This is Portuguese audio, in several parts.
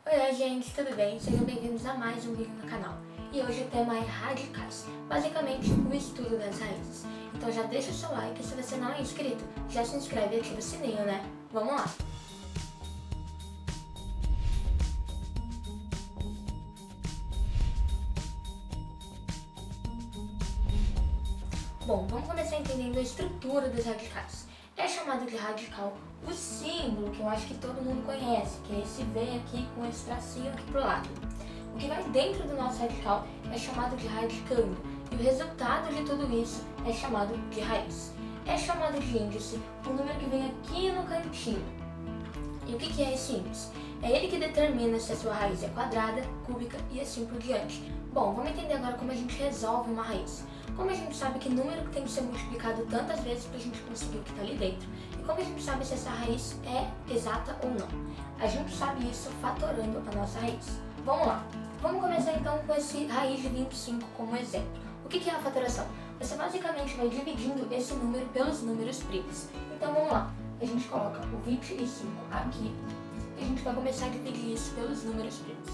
Oi, gente, tudo bem? Sejam bem-vindos a mais um vídeo no canal. E hoje o tema é radicais, basicamente o estudo das raízes. Então já deixa o seu like e se você não é inscrito, já se inscreve e ativa o sininho, né? Vamos lá! Bom, vamos começar entendendo a estrutura dos radicais. É chamado de radical o símbolo que eu acho que todo mundo conhece, que é esse V aqui com esse tracinho aqui pro lado. O que vai dentro do nosso radical é chamado de radicando, e o resultado de tudo isso é chamado de raiz. É chamado de índice o número que vem aqui no cantinho. E o que é esse índice? É ele que determina se a sua raiz é quadrada, cúbica e assim por diante. Bom, vamos entender agora como a gente resolve uma raiz. Como a gente sabe que número que tem que ser multiplicado tantas vezes para a gente conseguir o que está ali dentro. E como a gente sabe se essa raiz é exata ou não. A gente sabe isso fatorando a nossa raiz. Vamos lá. Vamos começar então com esse raiz de 25 como exemplo. O que é a fatoração? Você basicamente vai dividindo esse número pelos números primos. Então vamos lá. A gente coloca o 25 aqui e a gente vai começar a dividir isso pelos números primos.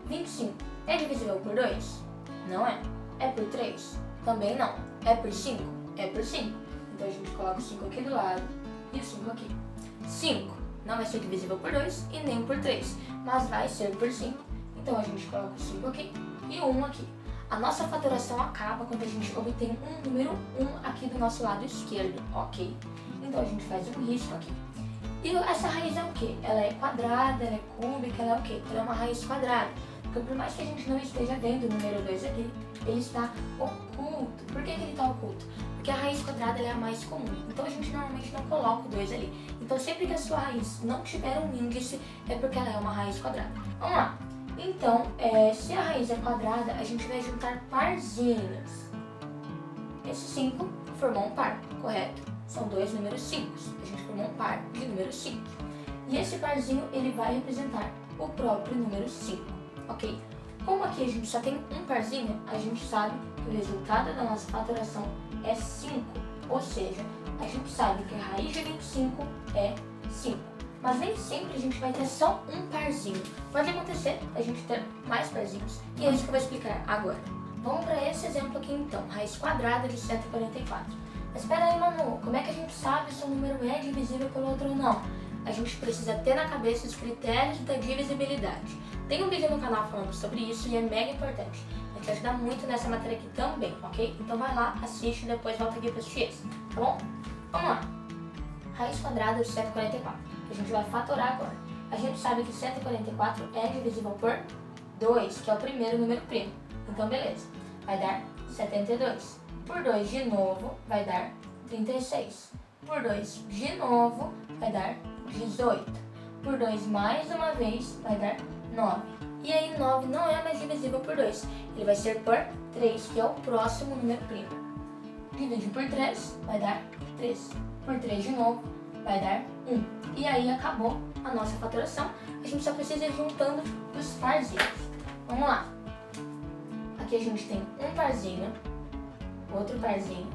25 é divisível por 2? Não é. É por 3? Também não. É por 5? É por 5. Então a gente coloca o 5 aqui do lado e o 5 aqui. 5 não vai ser divisível por 2 e nem por 3, mas vai ser por 5. Então a gente coloca o 5 aqui e o 1 aqui. A nossa fatoração acaba quando a gente obtém um número 1 aqui do nosso lado esquerdo, ok? Então a gente faz um risco aqui. E essa raiz é o quê? Ela é quadrada, ela é cúbica, ela é o quê? Ela é uma raiz quadrada. Porque por mais que a gente não esteja vendo o número 2 aqui, ele está oculto. Por que ele está oculto? Porque a raiz quadrada ela é a mais comum. Então a gente normalmente não coloca o 2 ali. Então sempre que a sua raiz não tiver um índice, é porque ela é uma raiz quadrada. Vamos lá. Então, se a raiz é quadrada, a gente vai juntar parzinhos. Esse 5 formou um par, correto? São dois números 5. A gente formou um par de número 5. E esse parzinho, ele vai representar o próprio número 5, ok? Como aqui a gente só tem um parzinho, a gente sabe que o resultado da nossa fatoração é 5. Ou seja, a gente sabe que a raiz de 25 é 5. Mas nem sempre a gente vai ter só um parzinho. Pode acontecer a gente ter mais parzinhos. E é isso que eu vou explicar agora. Vamos para esse exemplo aqui então, raiz quadrada de 144. Mas espera aí, Manu, como é que a gente sabe se um número é divisível pelo outro ou não? A gente precisa ter na cabeça os critérios da divisibilidade. Tem um vídeo no canal falando sobre isso e é mega importante. Vai te ajudar muito nessa matéria aqui também, ok? Então vai lá, assiste e depois volta aqui para assistir esse, tá bom? Vamos lá. Raiz quadrada de 144. A gente vai fatorar agora. A gente sabe que 144 é divisível por 2, que é o primeiro número primo. Então beleza, vai dar 72. Por 2 de novo vai dar 36. Por 2 de novo vai dar 18. Por 2 mais uma vez vai dar 9. E aí 9 não é mais divisível por 2. Ele vai ser por 3, que é o próximo número primo. Dividir por 3 vai dar 3. Por 3 de novo vai dar 1. E aí acabou a nossa fatoração. A gente só precisa ir juntando os parzinhos. Vamos lá. Aqui a gente tem um parzinho, outro parzinho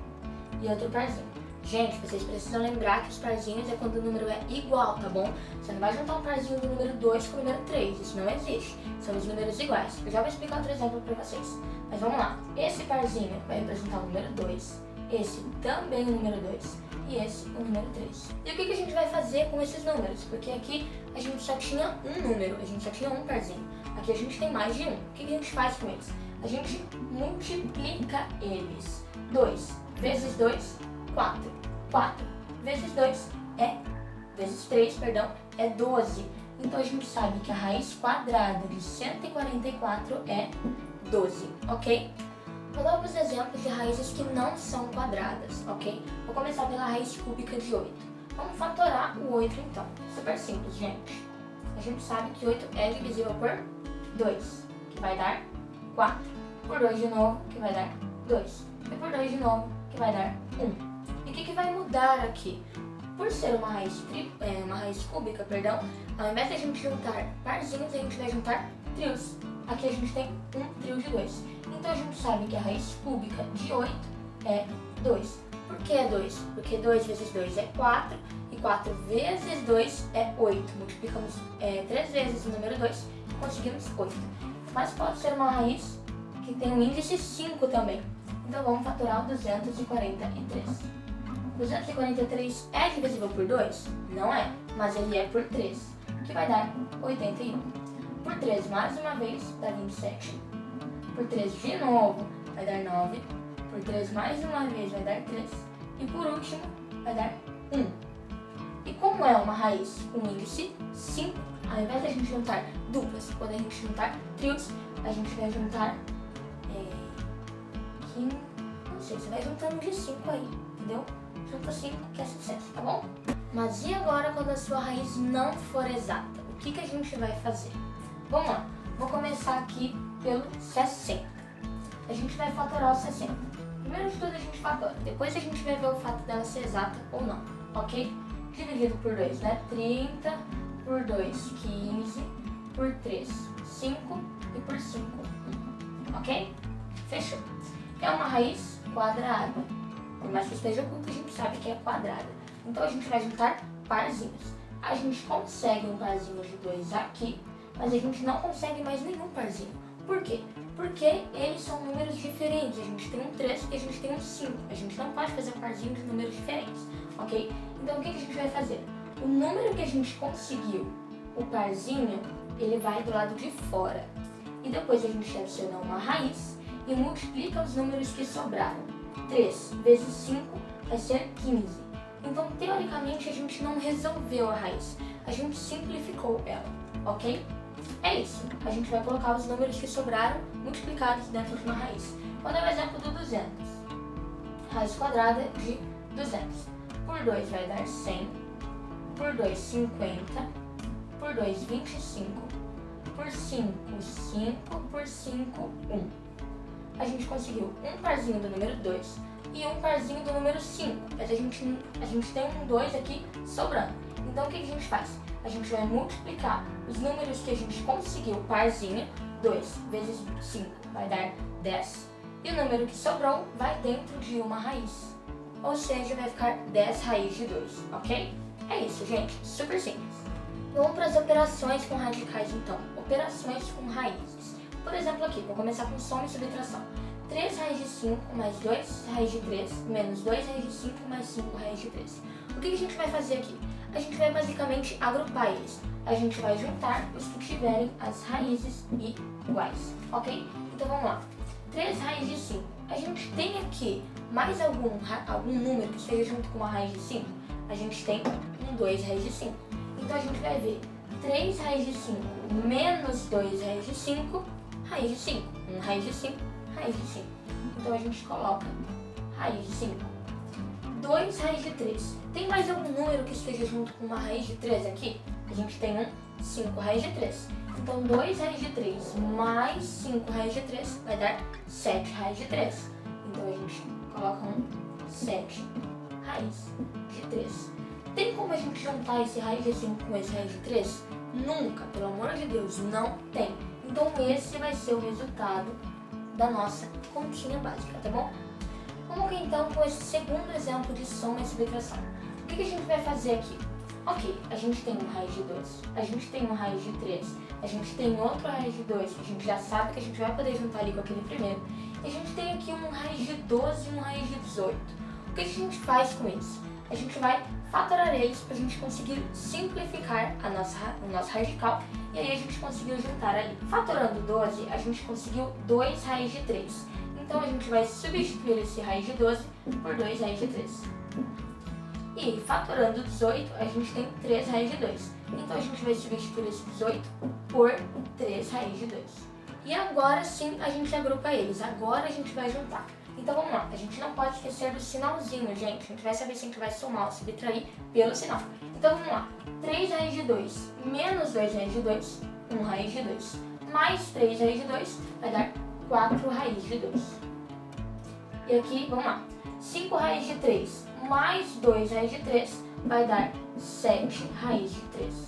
e outro parzinho. Gente, vocês precisam lembrar que os parzinhos é quando o número é igual, tá bom? Você não vai juntar um parzinho do número 2 com o número 3, isso não existe. São os números iguais. Eu já vou explicar outro exemplo para vocês. Mas vamos lá. Esse parzinho vai representar o número 2, esse também o número 2 e esse o número 3. E o que a gente vai fazer com esses números? Porque aqui a gente só tinha um número, a gente só tinha um parzinho. Aqui a gente tem mais de um. O que a gente faz com eles? A gente multiplica eles. 2 vezes 2, 4. 4 vezes 2 vezes 3, é 12. Então a gente sabe que a raiz quadrada de 144 é 12, ok? Vou dar alguns exemplos de raízes que não são quadradas, ok? Vou começar pela raiz cúbica de 8. Vamos fatorar o 8 então. Super simples, gente. A gente sabe que 8 é divisível por 2, que vai dar 4. Por 2 de novo, que vai dar 2. E por 2 de novo, que vai dar 1. E o que vai mudar aqui? Por ser uma raiz cúbica, ao invés de a gente juntar parzinhos, a gente vai juntar trios. Aqui a gente tem um trio de 2. Então a gente sabe que a raiz cúbica de 8 é 2. Por que é 2? Porque 2 vezes 2 é 4 e 4 vezes 2 é 8. Multiplicamos 3 vezes o número 2 conseguimos 8. Mas pode ser uma raiz que tem um índice 5 também. Então vamos fatorar o 243. 243 é divisível por 2? Não é, mas ele é por 3, que vai dar 81. Por 3 mais uma vez dá 27. Por 3 de novo vai dar 9. Por 3 mais uma vez vai dar 3. E por último vai dar 1. E como é uma raiz com índice 5, ao invés de a gente juntar duplas, quando a gente juntar trios, a gente vai juntar não sei, você vai juntando de 5 aí, entendeu? Junta 5 que é sucesso, tá bom? Mas e agora quando a sua raiz não for exata? O que a gente vai fazer? Vamos lá, vou começar aqui pelo 60. A gente vai fatorar o 60. Primeiro de tudo a gente fatora, depois a gente vai ver o fato dela ser exata ou não, ok? Dividido por 2, né? 30, por 2, 15, por 3, 5 e por 5, 1, ok? Fechou. É uma raiz quadrada. Por mais que esteja oculta, a gente sabe que é quadrada. Então a gente vai juntar parzinhos. A gente consegue um parzinho de 2 aqui, mas a gente não consegue mais nenhum parzinho. Por quê? Porque eles são números diferentes. A gente tem um 3 e a gente tem um 5. A gente não pode fazer um parzinho de números diferentes, ok? Então o que a gente vai fazer? O número que a gente conseguiu, o parzinho, ele vai do lado de fora. E depois a gente adiciona uma raiz e multiplica os números que sobraram. 3 vezes 5 vai ser 15. Então, teoricamente, a gente não resolveu a raiz. A gente simplificou ela, ok? É isso. A gente vai colocar os números que sobraram multiplicados dentro de uma raiz. Vou dar o exemplo do 200. Raiz quadrada de 200. Por 2 vai dar 100. Por 2, 50. Por 2, 25. Por 5, 5. Por 5, 1. A gente conseguiu um parzinho do número 2 e um parzinho do número 5. Mas a gente tem um 2 aqui sobrando. Então o que a gente faz? A gente vai multiplicar os números que a gente conseguiu parzinho. 2 vezes 5 vai dar 10. E o número que sobrou vai dentro de uma raiz. Ou seja, vai ficar 10 raiz de 2, ok? É isso, gente. Super simples. Vamos para as operações com radicais, então. Operações com raízes. Por exemplo, aqui, vou começar com soma e subtração. 3 raiz de 5 mais 2 raiz de 3 menos 2 raiz de 5 mais 5 raiz de 3. O que a gente vai fazer aqui? A gente vai basicamente agrupar eles. A gente vai juntar os que tiverem as raízes iguais, ok? Então vamos lá. 3 raiz de 5. A gente tem aqui mais algum número que esteja junto com a raiz de 5? A gente tem um 2 raiz de 5. Então a gente vai ver 3 raiz de 5 menos 2 raiz de 5, raiz de 5. 1 raiz de 5, raiz de 5. Então a gente coloca raiz de 5. 2 raiz de 3. Tem mais algum número que esteja junto com uma raiz de 3 aqui? A gente tem um 5 raiz de 3. Então 2 raiz de 3 mais 5 raiz de 3 vai dar 7 raiz de 3. Então a gente coloca um 7 raiz de 3. Tem como a gente juntar esse raiz de 5 com esse raiz de 3? Nunca, pelo amor de Deus, não tem. Então esse vai ser o resultado da nossa continha básica, tá bom? Vamos então com esse segundo exemplo de soma e subtração. O que a gente vai fazer aqui? Ok, a gente tem uma raiz de 2, a gente tem uma raiz de 3, a gente tem outra raiz de 2, a gente já sabe que a gente vai poder juntar ali com aquele primeiro. E a gente tem aqui um raiz de 12 e um raiz de 18. O que a gente faz com isso? A gente vai fatorar eles para a gente conseguir simplificar o nosso radical e aí a gente conseguiu juntar ali. Fatorando 12, a gente conseguiu 2 raiz de 3. Então a gente vai substituir esse raiz de 12 por 2 raiz de 3. E fatorando 18, a gente tem 3 raiz de 2. Então a gente vai substituir esse 18 por 3 raiz de 2. E agora sim a gente agrupa eles. Agora a gente vai juntar. Então vamos lá, a gente não pode esquecer do sinalzinho, gente. A gente vai saber se a gente vai somar ou subtrair pelo sinal. Então vamos lá, 3 raiz de 2 menos 2 raiz de 2, 1 raiz de 2, mais 3 raiz de 2 vai dar 4 raiz de 2. E aqui, vamos lá, 5 raiz de 3 mais 2 raiz de 3 vai dar 7 raiz de 3.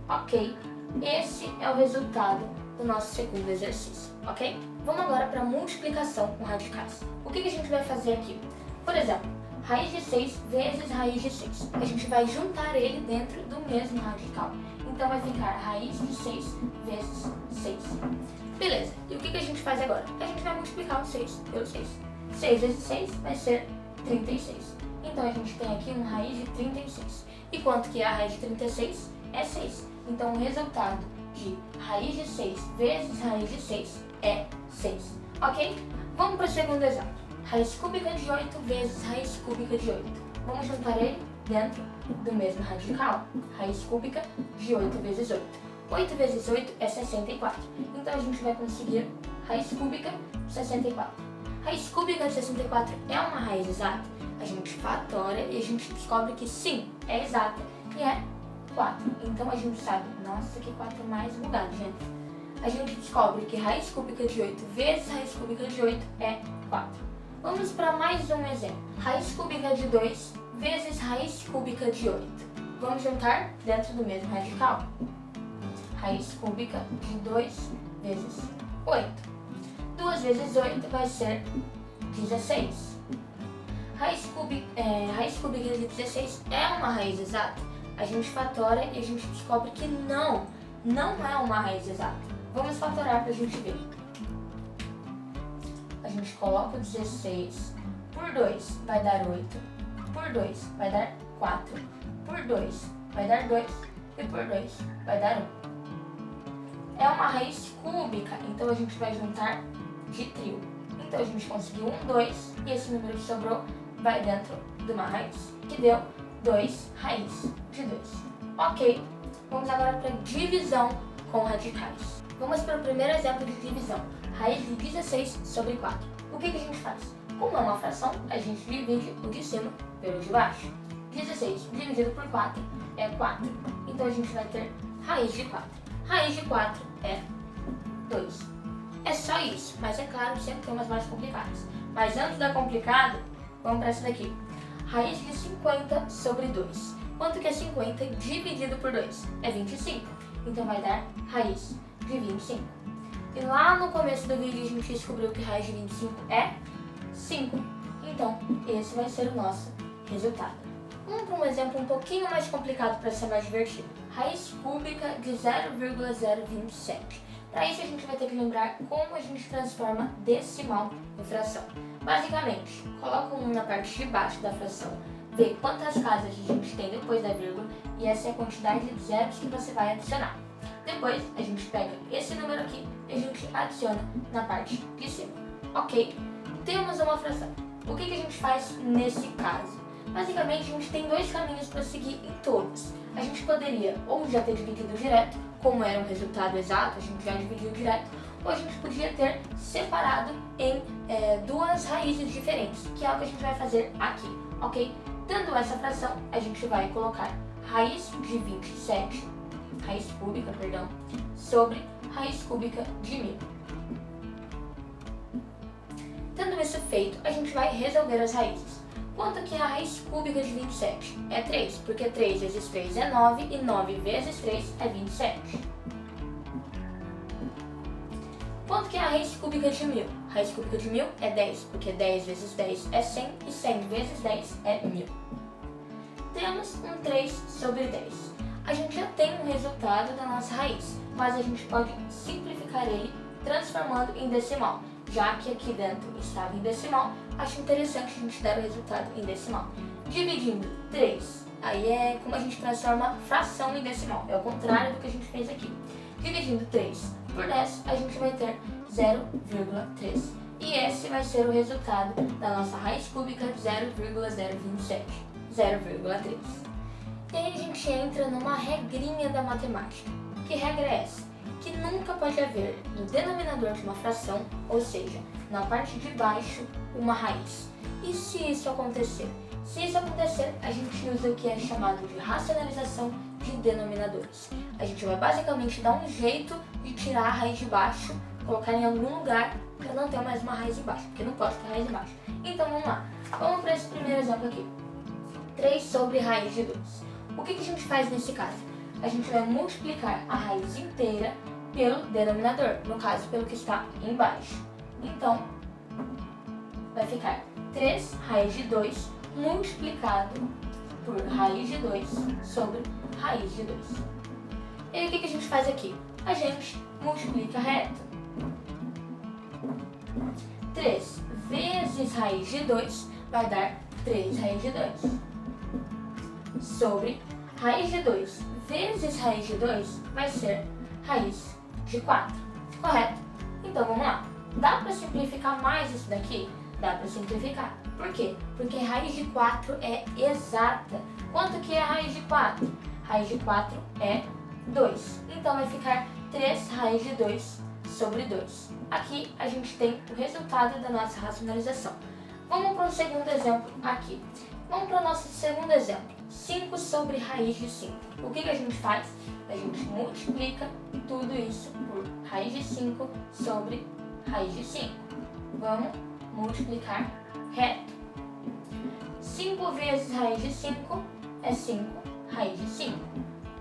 Ok, esse é o resultado do nosso segundo exercício, ok? Vamos agora para multiplicação com radicais. O que a gente vai fazer aqui? Por exemplo, raiz de 6 vezes raiz de 6. A gente vai juntar ele dentro do mesmo radical. Então vai ficar raiz de 6 vezes agora? A gente vai multiplicar o 6 pelo 6. 6 vezes 6 vai ser 36. Então a gente tem aqui uma raiz de 36. E quanto que é a raiz de 36? É 6. Então o resultado de raiz de 6 vezes raiz de 6 é 6. Ok? Vamos para o segundo exemplo. Raiz cúbica de 8 vezes raiz cúbica de 8. Vamos juntar ele dentro do mesmo radical. Raiz cúbica de 8 vezes 8. 8 vezes 8 é 64. Então a gente vai conseguir raiz cúbica de 64. Raiz cúbica de 64 é uma raiz exata? A gente fatora e a gente descobre que sim, é exata. E é 4. Então a gente sabe, nossa, que 4 mais bugado, gente. A gente descobre que raiz cúbica de 8 vezes raiz cúbica de 8 é 4. Vamos para mais um exemplo. Raiz cúbica de 2 vezes raiz cúbica de 8. Vamos juntar dentro do mesmo radical. Raiz cúbica de 2 vezes 8. 2 vezes 8 vai ser 16. Raiz cúbica de 16 é uma raiz exata? A gente fatora e a gente descobre que não é uma raiz exata. Vamos fatorar para a gente ver. A gente coloca o 16 por 2 vai dar 8, por 2 vai dar 4, por 2 vai dar 2 e por 2 vai dar 1. É uma raiz cúbica, então a gente vai juntar de trio. Então a gente conseguiu 2 e esse número que sobrou vai dentro de uma raiz, que deu 2 raiz de 2. Ok, vamos agora para divisão com radicais. Vamos para o primeiro exemplo de divisão, raiz de 16 sobre 4. O que a gente faz? Como é uma fração, a gente divide o de cima pelo de baixo. 16 dividido por 4 é 4, então a gente vai ter raiz de 4. Raiz de 4 é 2. É só isso, mas é claro que sempre tem umas mais complicadas. Mas antes da complicada, vamos para essa daqui. Raiz de 50 sobre 2. Quanto que é 50 dividido por 2? É 25. Então vai dar raiz de 25. E lá no começo do vídeo a gente descobriu que raiz de 25 é 5. Então esse vai ser o nosso resultado. Vamos para um exemplo um pouquinho mais complicado para ser mais divertido. Raiz cúbica de 0,027. Para isso a gente vai ter que lembrar como a gente transforma decimal em fração. Basicamente, coloca um na parte de baixo da fração, vê quantas casas a gente tem depois da vírgula e essa é a quantidade de zeros que você vai adicionar. Depois a gente pega esse número aqui e a gente adiciona na parte de cima. Ok? Temos uma fração. O que a gente faz nesse caso? Basicamente a gente tem dois caminhos para seguir em todos. A gente poderia ou já ter dividido direto, como era um resultado exato, a gente já dividiu direto, ou a gente podia ter separado em duas raízes diferentes, que é o que a gente vai fazer aqui, ok? Dando essa fração, a gente vai colocar raiz de 27, raiz cúbica, perdão, sobre raiz cúbica de 1000. Tendo isso feito, a gente vai resolver as raízes. Quanto que é a raiz cúbica de 27? É 3, porque 3 vezes 3 é 9 e 9 vezes 3 é 27. Quanto que é a raiz cúbica de 1000? A raiz cúbica de 1000 é 10, porque 10 vezes 10 é 100 e 100 vezes 10 é 1000. Temos um 3 sobre 10. A gente já tem um resultado da nossa raiz, mas a gente pode simplificar ele transformando em decimal. Já que aqui dentro estava em decimal, acho interessante a gente dar o resultado em decimal. Dividindo 3, aí é como a gente transforma fração em decimal, é o contrário do que a gente fez aqui. Dividindo 3 por 10, a gente vai ter 0,3. E esse vai ser o resultado da nossa raiz cúbica de 0,027, 0,3. E aí a gente entra numa regrinha da matemática. Que regra é essa? Que nunca pode haver no denominador de uma fração, ou seja, na parte de baixo, uma raiz. E se isso acontecer? Se isso acontecer, a gente usa o que é chamado de racionalização de denominadores. A gente vai basicamente dar um jeito de tirar a raiz de baixo, colocar em algum lugar para não ter mais uma raiz embaixo, porque não pode ter raiz embaixo. Então vamos lá, vamos para esse primeiro exemplo aqui. 3 sobre raiz de 2. O que a gente faz nesse caso? A gente vai multiplicar a raiz inteira pelo denominador, no caso pelo que está embaixo. Então, vai ficar 3 raiz de 2 multiplicado por raiz de 2 sobre raiz de 2. E aí o que a gente faz aqui? A gente multiplica reto. vezes raiz de 2 vai dar 3 raiz de 2. Sobre raiz de 2 vezes raiz de 2 vai ser raiz de 4, correto? Então vamos lá. Dá para simplificar mais isso daqui? Dá para simplificar. Por quê? Porque raiz de 4 é exata. Quanto que é a raiz de 4? Raiz de 4 é 2. Então vai ficar 3 raiz de 2 sobre 2. Aqui a gente tem o resultado da nossa racionalização. Vamos para o segundo exemplo aqui. Vamos para o nosso segundo exemplo. 5 sobre raiz de 5. O que a gente faz? A gente multiplica tudo isso por raiz de 5 sobre raiz de 5. Vamos multiplicar reto. 5 vezes raiz de 5 é 5 raiz de 5.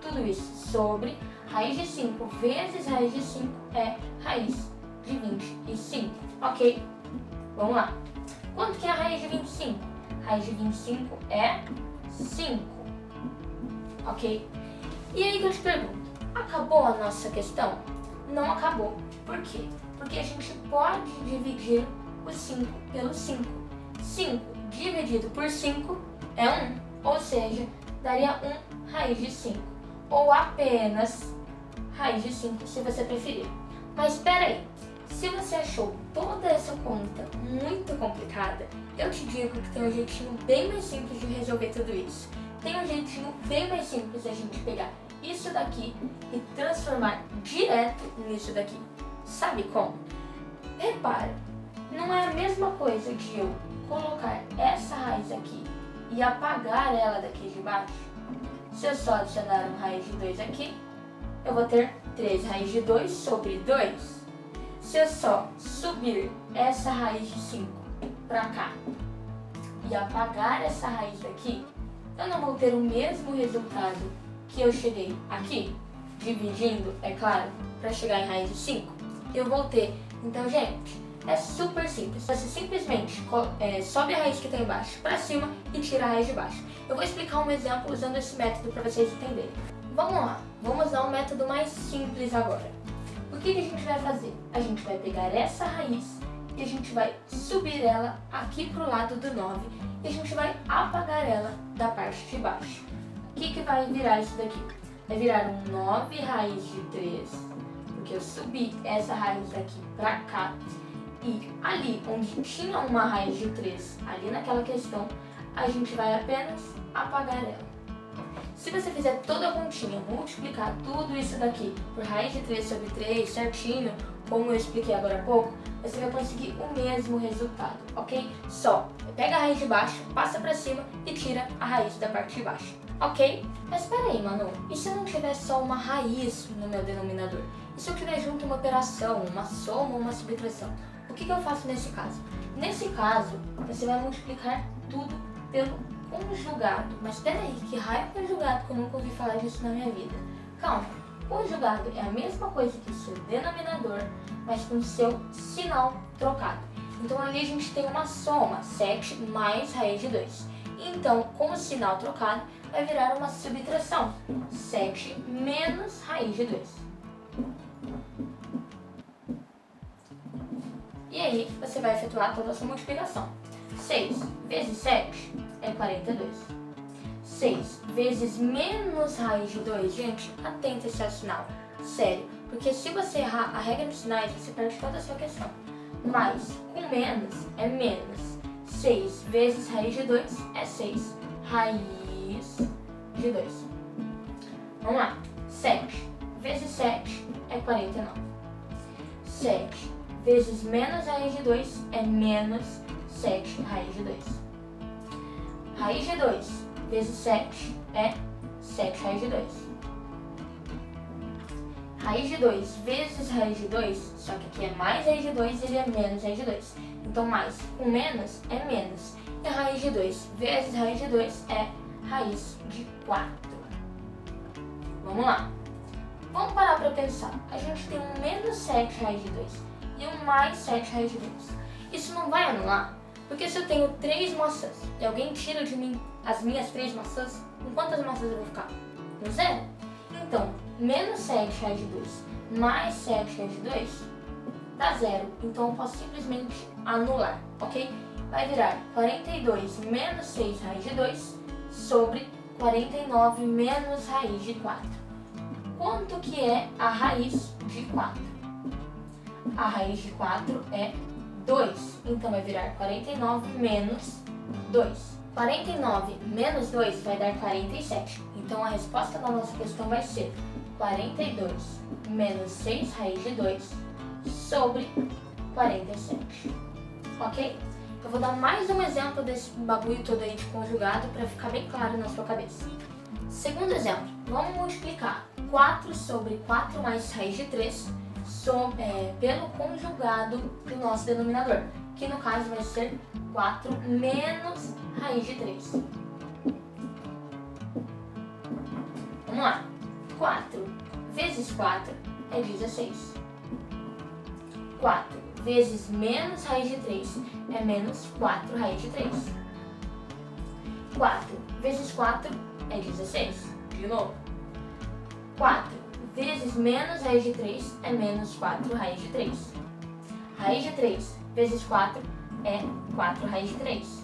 Tudo isso sobre raiz de 5 vezes raiz de 5 é raiz de 25. Ok? Vamos lá. Quanto que é a raiz de 25? Raiz de 25 é 5. Ok? E aí que eu te pergunto, acabou a nossa questão? Não acabou. Por quê? Porque a gente pode dividir o 5 pelo 5. 5 dividido por 5 é 1, ou seja, daria 1 raiz de 5. Ou apenas raiz de 5, se você preferir. Mas espera aí, se você achou toda essa conta muito complicada, eu te digo que tem um jeitinho bem mais simples de resolver tudo isso. Tem um jeitinho bem mais simples de a gente pegar isso daqui e transformar direto nisso daqui. Sabe como? Repara, não é a mesma coisa de eu colocar essa raiz aqui e apagar ela daqui de baixo? Se eu só adicionar uma raiz de 2 aqui, eu vou ter 3 raiz de 2 sobre 2. Se eu só subir essa raiz de 5 para cá e apagar essa raiz daqui, eu não vou ter o mesmo resultado que eu cheguei aqui, dividindo, é claro, para chegar em raiz de 5. Eu vou ter. Então, gente, é super simples. Você simplesmente sobe a raiz que está embaixo para cima e tira a raiz de baixo. Eu vou explicar um exemplo usando esse método para vocês entenderem. Vamos lá, vamos usar um método mais simples agora. O que a gente vai fazer? A gente vai pegar essa raiz e a gente vai subir ela aqui para o lado do 9 e a gente vai apagar ela da parte de baixo. O que vai virar isso daqui? Vai virar um 9 raiz de 3, porque eu subi essa raiz daqui para cá. E ali onde tinha uma raiz de 3, ali naquela questão, a gente vai apenas apagar ela. Se você fizer toda a continha, multiplicar tudo isso daqui por raiz de 3 sobre 3, certinho, como eu expliquei agora há pouco, você vai conseguir o mesmo resultado, ok? Só pega a raiz de baixo, passa para cima e tira a raiz da parte de baixo, ok? Mas espera aí, Manu, e se eu não tiver só uma raiz no meu denominador? E se eu tiver junto uma operação, uma soma ou uma subtração? O que eu faço nesse caso? Nesse caso, você vai multiplicar tudo pelo conjugado. Mas peraí, que raio é conjugado que eu nunca ouvi falar disso na minha vida? Calma, conjugado é a mesma coisa que o seu denominador, mas com o seu sinal trocado. Então ali a gente tem uma soma, 7 mais raiz de 2. Então, com o sinal trocado, vai virar uma subtração, 7 menos raiz de 2. E aí, você vai efetuar toda a sua multiplicação. 6 vezes 7 é 42. 6 vezes menos raiz de 2, gente, atenta-se ao sinal. Sério, porque se você errar a regra dos sinais, você perde toda a sua questão. Mais com menos é menos. 6 vezes raiz de 2 é 6 raiz de 2. Vamos lá. 7 vezes 7 é 49. 7 vezes menos raiz de 2 é menos 7 raiz de 2. Raiz de 2 vezes 7 é 7 raiz de 2. Raiz de 2 vezes raiz de 2, só que aqui é mais raiz de 2 e ele é menos raiz de 2. Então mais com menos é menos. E raiz de 2 vezes raiz de 2 é raiz de 4. Vamos lá. Vamos parar para pensar. A gente tem um menos 7 raiz de 2 e um mais 7 raiz de 2. Isso não vai anular, porque se eu tenho 3 maçãs e alguém tira de mim as minhas 3 maçãs, com quantas maçãs eu vou ficar? Com 0. Então, menos 7 raiz de 2 mais 7 raiz de 2 dá 0. Então eu posso simplesmente anular, ok? vai virar 42 menos 6 raiz de 2 sobre 49 menos raiz de 4. Quanto que é a raiz de 4? A raiz de 4 é 2, então vai virar 49 menos 2. 49 menos 2 vai dar 47, então a resposta da nossa questão vai ser 42 menos 6 raiz de 2 sobre 47, ok? Eu vou dar mais um exemplo desse bagulho todo aí de conjugado para ficar bem claro na sua cabeça. Segundo exemplo, vamos multiplicar 4 sobre 4 mais raiz de 3 pelo conjugado do nosso denominador, que no caso vai ser 4 menos raiz de 3. Vamos lá. 4 vezes 4 é 16. 4 vezes menos raiz de 3 é menos 4 raiz de 3. 4 vezes 4 é 16. De novo. 4 vezes menos raiz de 3 é menos 4 raiz de 3. Raiz de 3 vezes 4 é 4 raiz de 3.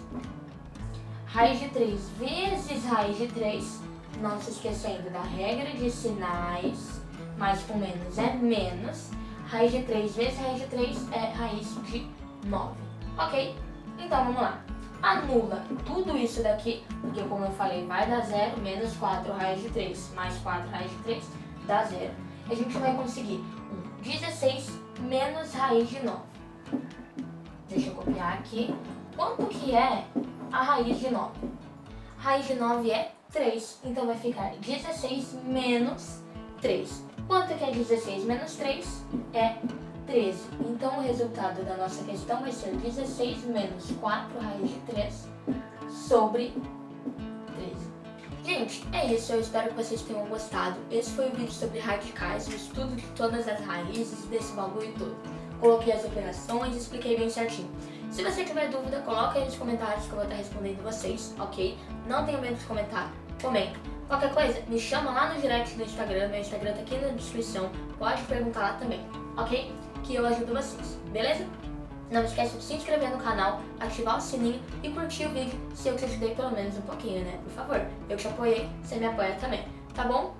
Raiz de 3 vezes raiz de 3, não se esquecendo da regra de sinais, mais com menos é menos. Raiz de 3 vezes raiz de 3 é raiz de 9. Ok? Então vamos lá. Anula tudo isso daqui, porque como eu falei, vai dar 0, menos 4 raiz de 3 mais 4 raiz de 3 dá 0. A gente vai conseguir 16 menos raiz de 9. Deixa eu copiar aqui. Quanto que é a raiz de 9? Raiz de 9 é 3, então vai ficar 16 menos 3. Quanto que é 16 menos 3? É 13. Então o resultado da nossa questão vai ser 16 menos 4 raiz de 3 sobre 13. Gente, é isso. Eu espero que vocês tenham gostado. Esse foi o vídeo sobre radicais, o estudo de todas as raízes desse bagulho todo. Coloquei as operações e expliquei bem certinho. Se você tiver dúvida, coloca aí nos comentários que eu vou estar respondendo vocês, ok? Não tenha medo de comentar, comenta. Qualquer coisa, me chama lá no direct do Instagram, meu Instagram tá aqui na descrição, pode perguntar lá também, ok? Que eu ajudo vocês, beleza? Não esquece de se inscrever no canal, ativar o sininho e curtir o vídeo se eu te ajudei pelo menos um pouquinho, né? Por favor, eu te apoiei, você me apoia também, tá bom?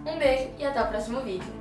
Um beijo e até o próximo vídeo.